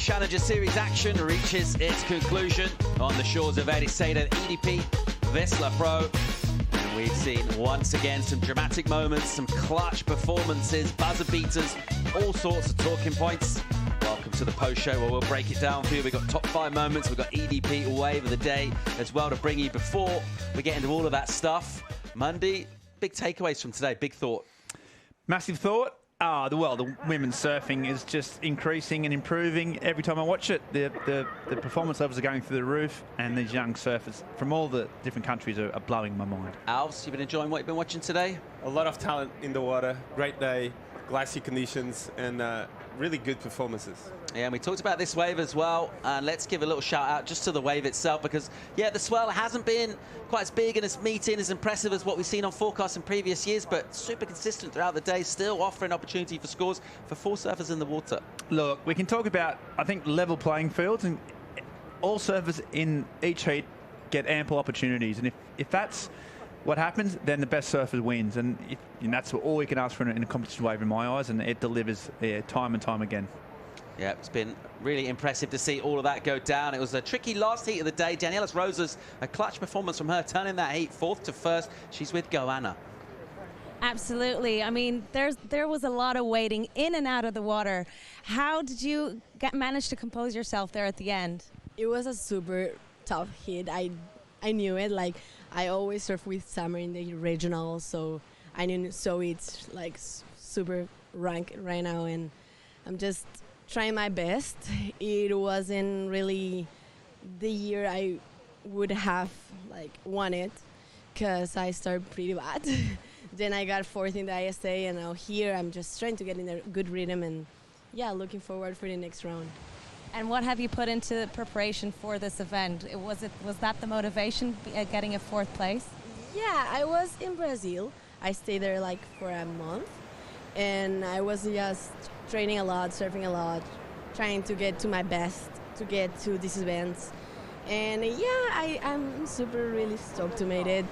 Challenger Series action reaches its conclusion on the shores of Ericeira, EDP Vissla Pro. And we've seen once again some dramatic moments, some clutch performances, buzzer beaters, all sorts of talking points. Welcome to the post show where we'll break it down for you. We've got top 5 moments, we've got EDP wave of the day as well to bring you before we get into all of that stuff. Monday, big takeaways from today, big thought. Massive thought. The women's surfing is just increasing and improving every time I watch it. The performance levels are going through the roof, and these young surfers from all the different countries are blowing my mind. Alves, you've been enjoying what you've been watching today? A lot of talent in the water, great day, glassy conditions, and really good performances. Yeah, and we talked about this wave as well, and let's give a little shout out just to the wave itself, because yeah, the swell hasn't been quite as big and as meaty and as impressive as what we've seen on forecasts in previous years, but super consistent throughout the day, still offering opportunity for scores for 4 surfers in the water. Look, we can talk about, I think, level playing fields, and all surfers in each heat get ample opportunities, and if that's what happens, then the best surfer wins, and that's all we can ask for in a competition wave in my eyes, and it delivers time and time again. Yeah, it's been really impressive to see all of that go down. It was a tricky last heat of the day. Daniela Rosa's a clutch performance from her, turning that heat 4th to 1st. She's with Goanna. Absolutely. I mean, there was a lot of waiting in and out of the water. How did you manage to compose yourself there at the end? It was a super tough hit. I knew it. Like, I always surf with Summer in the regional, so I knew. So it's like super rank right now, and I'm just trying my best. It wasn't really the year I would have wanted, because I started pretty bad. Then I got 4th in the ISA, and now here I'm just trying to get in a good rhythm, and yeah, looking forward for the next round. And what have you put into preparation for this event? Was that the motivation, getting a 4th place? Yeah, I was in Brazil. I stayed there for a month, and I was just training a lot, surfing a lot, trying to get to my best to get to these events. And yeah, I'm really stoked to make it.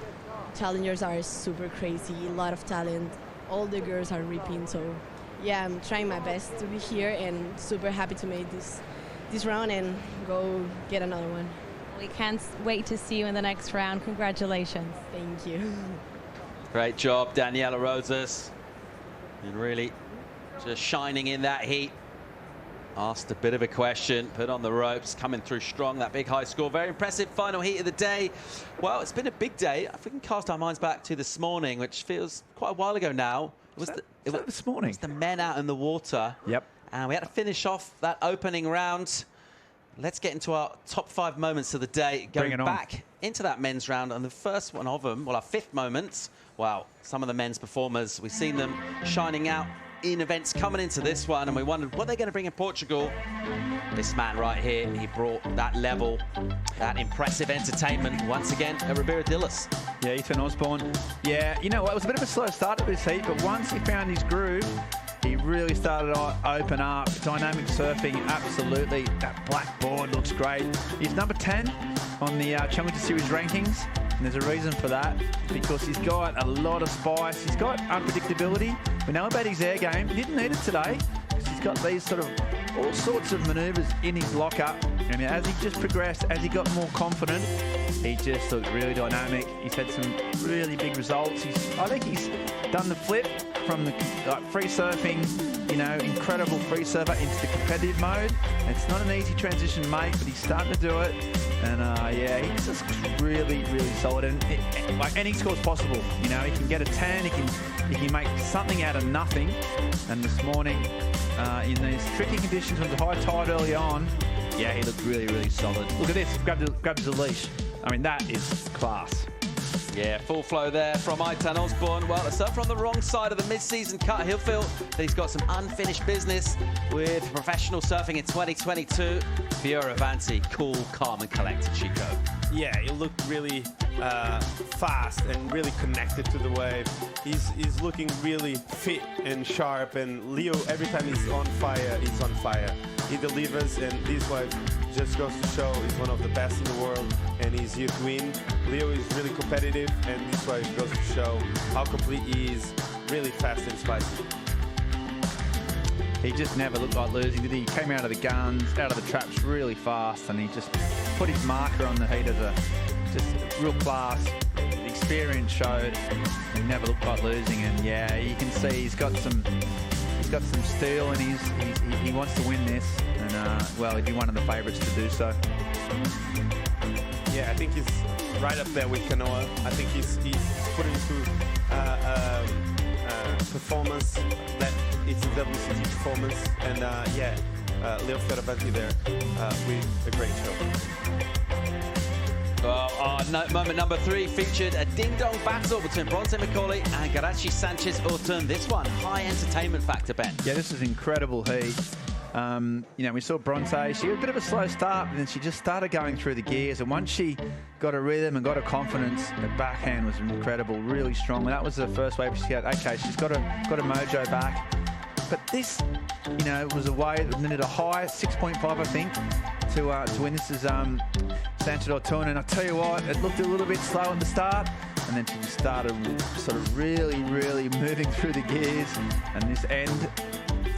Challengers are super crazy, a lot of talent. All the girls are ripping, so yeah, I'm trying my best to be here, and super happy to make this round and go get another one. We can't wait to see you in the next round. Congratulations. Thank you. Great job, Daniela Rosas. And really just shining in that heat. Asked a bit of a question, put on the ropes, coming through strong, that big high score. Very impressive final heat of the day. Well, it's been a big day. If we can cast our minds back to this morning, which feels quite a while ago now. Was that this morning? It was the men out in the water. Yep. And we had to finish off that opening round. Let's get into our top 5 moments of the day. Going back into that men's round, and the first one of them, well, our 5th moment. Wow, some of the men's performers, we've seen them shining out in events coming into this one, and we wondered what they're going to bring in Portugal. This man right here, he brought that level, that impressive entertainment once again at Ribeira. Yeah, Ethan Osborne. Yeah, you know what, it was a bit of a slow start of this heat, but once he found his groove, he really started to open up. Dynamic surfing, absolutely. That black board looks great. He's number 10 on the Challenger Series rankings, and there's a reason for that, because he's got a lot of spice. He's got unpredictability. We know about his air game. He didn't need it today, because he's got these all sorts of manoeuvres in his locker. And as he just progressed, as he got more confident, he just looked really dynamic. He's had some really big results. I think he's done the flip from the free surfing, incredible free surfer, into the competitive mode. It's not an easy transition to make, but he's starting to do it. And yeah, he's just really, really solid. And any score's possible. He can get a 10. He can make something out of nothing. And this morning, in these tricky conditions with the high tide early on, yeah, he looked really, really solid. Look at this, grabs the leash. I mean, that is class. Yeah, full flow there from Ethan Osborne. Well, a surfer on the wrong side of the mid-season cut. He'll feel that he's got some unfinished business with professional surfing in 2022. Fioravanti, cool, calm, and collected, Chico. Yeah, he looked really fast and really connected to the wave. He's looking really fit and sharp, and Leo, every time he's on fire, he's on fire. He delivers, and this wave just goes to show he's one of the best in the world, and he's here to win. Leo is really competitive, and this wave goes to show how complete he is, really fast and spicy. he just never looked like losing, did he? He came out of the guns, out of the traps really fast, and he just put his marker on the heat as just real class. The experience showed. He never looked like losing, and yeah, you can see he's got some steel, and he wants to win this, and well, he'd be one of the favourites to do so. Yeah, I think he's right up there with Kanoa. I think he's put into performance that it's a WCT performance, and yeah, Leo Fioravanti there with a great show. Well, moment number 3 featured a ding-dong battle between Bronte McColluch and Caity Sanchez Orton. This one, high entertainment factor, Ben. Yeah, this is incredible heat. You know, we saw Bronte. She had a bit of a slow start, but then she just started going through the gears. And once she got a rhythm and got her confidence, her backhand was incredible, really strong. And that was the first wave she had. Okay, she's got a mojo back. But this, you know, was a way that needed a high 6.5, I think, to win. This is Sanchez Orton, and I tell you what, it looked a little bit slow at the start, and then she started sort of really moving through the gears, and this end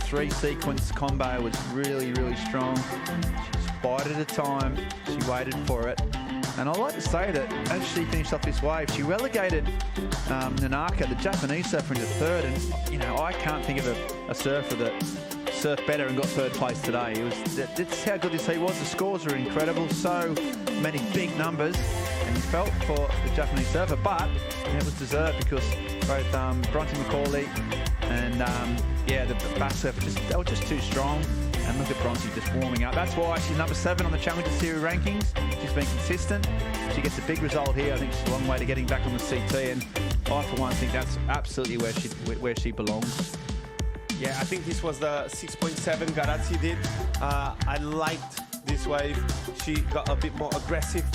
3-sequence combo was really strong. She just bided at a time, she waited for it, and I'd like to say that as she finished off this wave, she relegated Nanaka, the Japanese surfer, into third, and you know, I can't think of a surfer that surfed better and got third place today. That's how good this heat was. The scores were incredible, so many big numbers, and you felt for the Japanese surfer, but it was deserved because both Bronte McColluch and yeah, the back surfer, they were just too strong. And look at Bronte just warming up. That's why she's number 7 on the Challenger Series rankings. She's been consistent. She gets a big result here. I think she's a long way to getting back on the CT, and I, for one, think that's absolutely where she belongs. Yeah, I think this was the 6.7 Garazzi did. I liked this wave. She got a bit more aggressive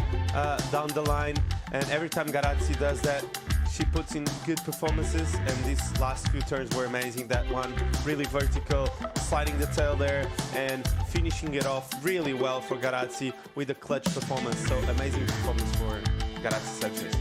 down the line, and every time Garazzi does that, she puts in good performances, and these last few turns were amazing. That one really vertical, sliding the tail there, and finishing it off really well for Garazzi with a clutch performance. So amazing performance for Garazzi Sanchez.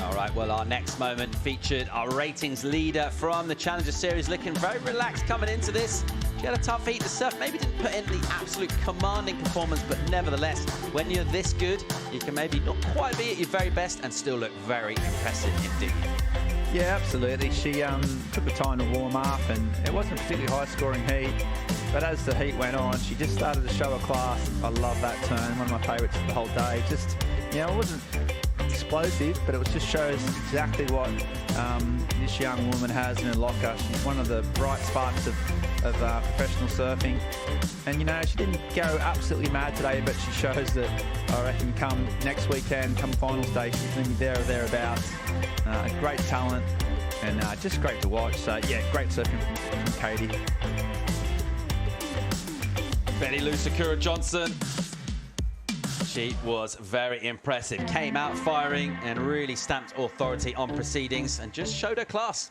All right, well, our next moment featured our ratings leader from the Challenger Series, looking very relaxed coming into this. She had a tough heat to surf, maybe didn't put in the absolute commanding performance, but nevertheless, when you're this good, you can maybe not quite be at your very best and still look very impressive indeed. Yeah, absolutely. She took the time to warm up, and it wasn't a particularly high-scoring heat, but as the heat went on, she just started to show her class. I love that turn, one of my favourites of the whole day. Just, you know, it wasn't explosive, but it was just shows exactly what this young woman has in her locker. She's one of the bright sparks of professional surfing, and you know, she didn't go absolutely mad today, but she shows that I reckon come next weekend, come finals day, she's going to be there or thereabouts. A great talent, and just great to watch. So yeah, great surfing from Caity. Bettylou Sakura Johnson. She was very impressive, came out firing and really stamped authority on proceedings and just showed her class.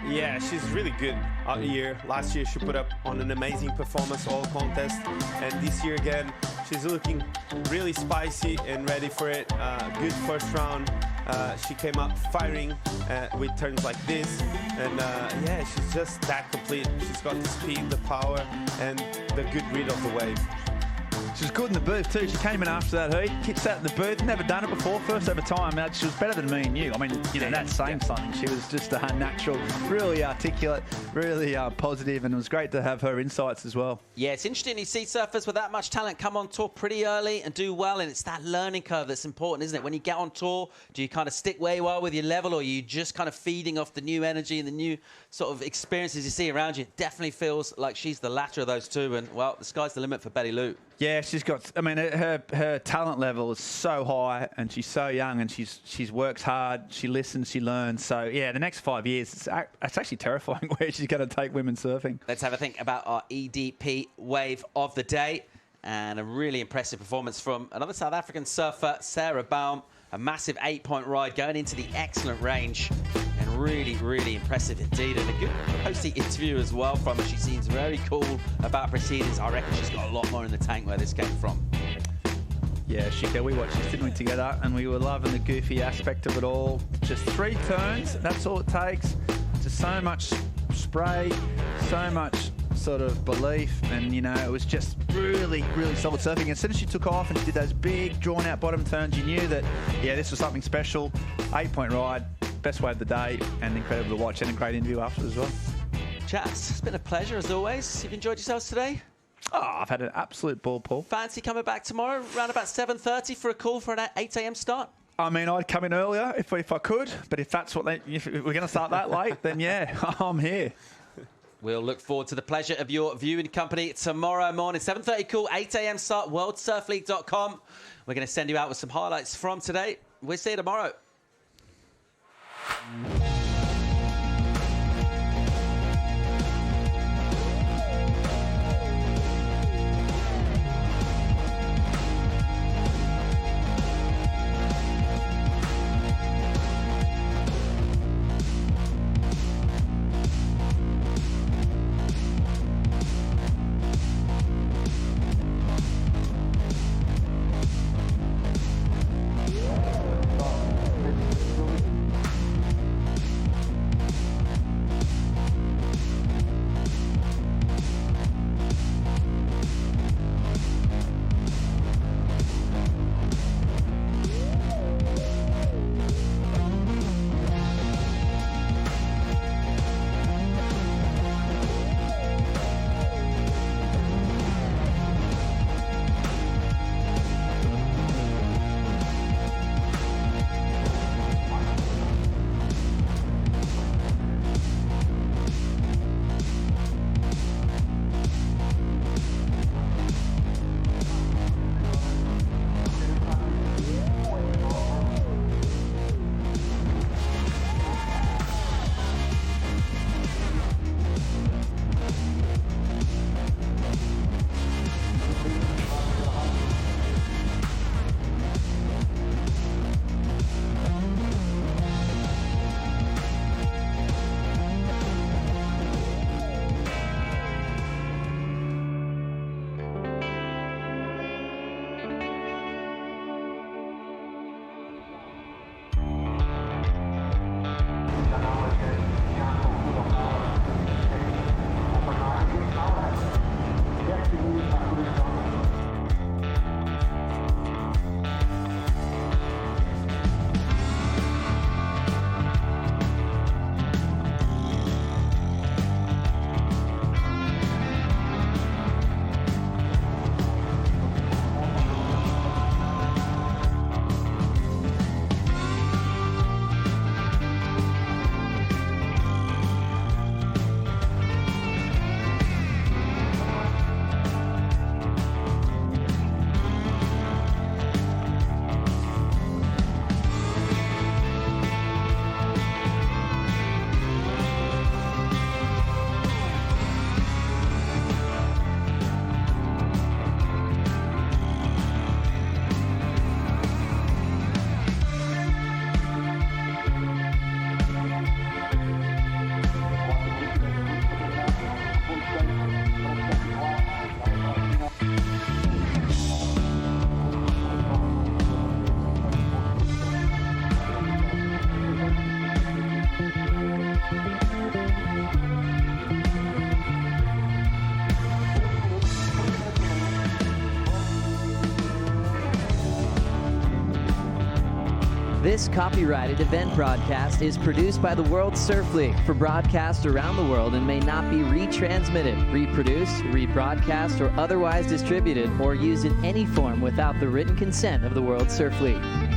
Yeah, she's really good out here. Last year she put up on an amazing performance all contest, and this year again she's looking really spicy and ready for it. Good first round. She came up firing with turns like this, and yeah, she's just that complete. She's got the speed, the power, and the good read of the wave. She was good in the booth too. She came in after that heat, sat in the booth, never done it before, first ever time. Now, she was better than me and you. I mean, you know, that's saying something. She was just a natural, really articulate, really positive, and it was great to have her insights as well. Yeah, it's interesting. You see surfers with that much talent come on tour pretty early and do well, and it's that learning curve that's important, isn't it? When you get on tour, do you kind of stick where you are with your level, or are you just kind of feeding off the new energy and the new sort of experiences you see around you? It definitely feels like she's the latter of those two, and, well, the sky's the limit for Bettylou. Yeah, she's got, I mean, her talent level is so high, and she's so young, and she's works hard, she listens, she learns. So, yeah, the next 5 years, it's actually terrifying where she's going to take women surfing. Let's have a think about our EDP wave of the day, and a really impressive performance from another South African surfer, Sarah Baum. A massive 8-point ride going into the excellent range, and really impressive indeed. And a good hosty interview as well from her. She seems very cool about proceedings. I reckon she's got a lot more in the tank where this came from. Yeah, Shika, we watched this, didn't we, together, and we were loving the goofy aspect of it all. Just 3 turns, that's all it takes. Just so much spray, so much sort of belief, and it was just really, really solid surfing. As soon as she took off and she did those big, drawn-out bottom turns, you knew that, this was something special. 8-point ride, best wave of the day, and incredible to watch, and a great interview after as well. Chaps, it's been a pleasure as always. You've enjoyed yourselves today? Oh, I've had an absolute ball, Paul. Fancy coming back tomorrow around about 7:30 for a call for an 8 a.m. start? I mean, I'd come in earlier if I could, but if we're going to start that late, then yeah, I'm here. We'll look forward to the pleasure of your viewing company tomorrow morning. 7:30 call, 8 a.m. start, worldsurfleague.com. We're going to send you out with some highlights from today. We'll see you tomorrow. This copyrighted event broadcast is produced by the World Surf League for broadcast around the world and may not be retransmitted, reproduced, rebroadcast, or otherwise distributed or used in any form without the written consent of the World Surf League.